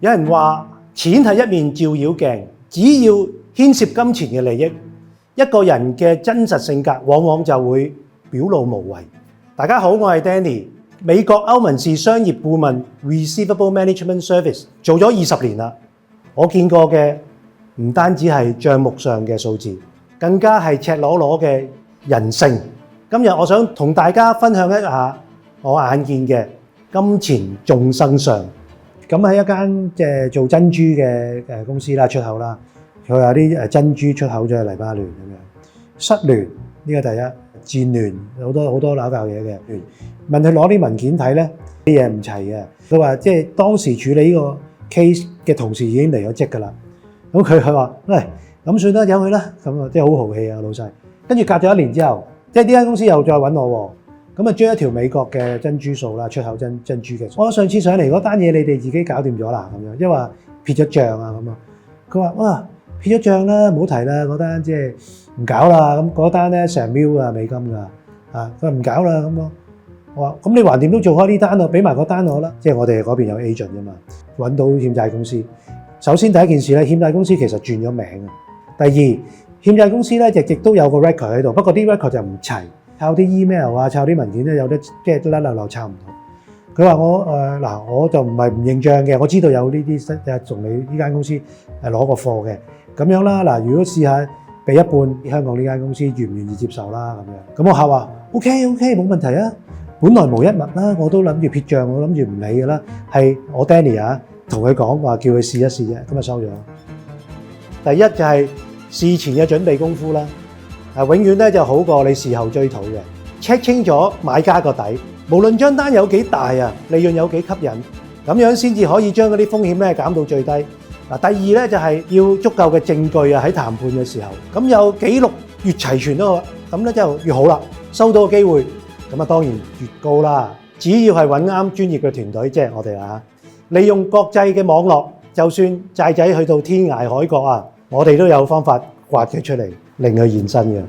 有人話錢係一面照妖鏡，只要牽涉金錢嘅利益，一個人嘅真實性格往往就會表露無遺。大家好，我係 Danny， 美國歐文士商業顧問 Receivable Management Service 做咗20年啦。我見過嘅唔單止係帳目上嘅數字，更加係赤裸裸嘅人性。今日我想同大家分享一下我眼見嘅金錢眾生相。咁喺一間做珍珠嘅公司啦，出口啦，佢有啲珍珠出口咗去黎巴嫩咁樣。失聯呢個第一，戰亂好多攪教嘢嘅。問佢攞啲文件睇咧，啲嘢唔齊嘅。佢話即係當時處理呢個 case 嘅同事已經離咗職㗎啦。咁佢話：喂，咁算啦，由佢啦。咁啊，即係好豪氣啊，老細。跟住隔咗1年之後，即係呢間公司又再揾我喎。咁啊，將一條美國嘅珍珠數啦，出口珍珠嘅。我上次上嚟嗰單嘢，你哋自己搞掂咗啦，咁樣，因為撇咗帳啊，咁啊。佢話：哇，撇咗帳啦，唔好提啦，嗰單即係唔搞啦。咁嗰單咧成$1,000,000啊美金㗎，啊，佢話唔搞啦咁咯。我話：咁你橫掂都做開呢單咯，俾埋個單我啦。即係我哋嗰邊有 agent 㗎嘛，揾到欠債公司。首先第一件事咧，欠債公司其實轉咗名啊。第二，欠債公司咧亦都有個 record 喺度，不過啲 record 就唔齊。抄啲 email 啊，抄啲文件咧，有啲即係甩漏抄唔到。佢話我嗱，我就唔係唔認帳嘅，我知道有呢啲同你呢間公司攞個貨嘅咁樣啦。嗱，如果試下俾一半香港呢間公司願唔願意接受啦咁樣。咁我客話 OK 冇問題啊，本來無一物啦，我都諗住撇帳，我諗住唔理㗎啦。係我 Danny 啊，同佢講話叫佢試一試啫，咁就收咗。第一就係事前嘅準備功夫啦。永遠咧就好過你事後追討嘅。check 清楚買家個底，無論張單有幾大啊，利潤有幾吸引，咁樣先至可以將嗰啲風險咧減到最低。第二咧就係要足夠嘅證據啊，喺談判嘅時候，咁有記錄越齊全都好，咁咧就越好啦。收到嘅機會，咁啊當然越高啦。只要係揾啱專業嘅團隊，即係我哋啦，利用國際嘅網絡，就算債仔去到天涯海角啊，我哋都有方法刮佢出嚟，令佢現身嘅。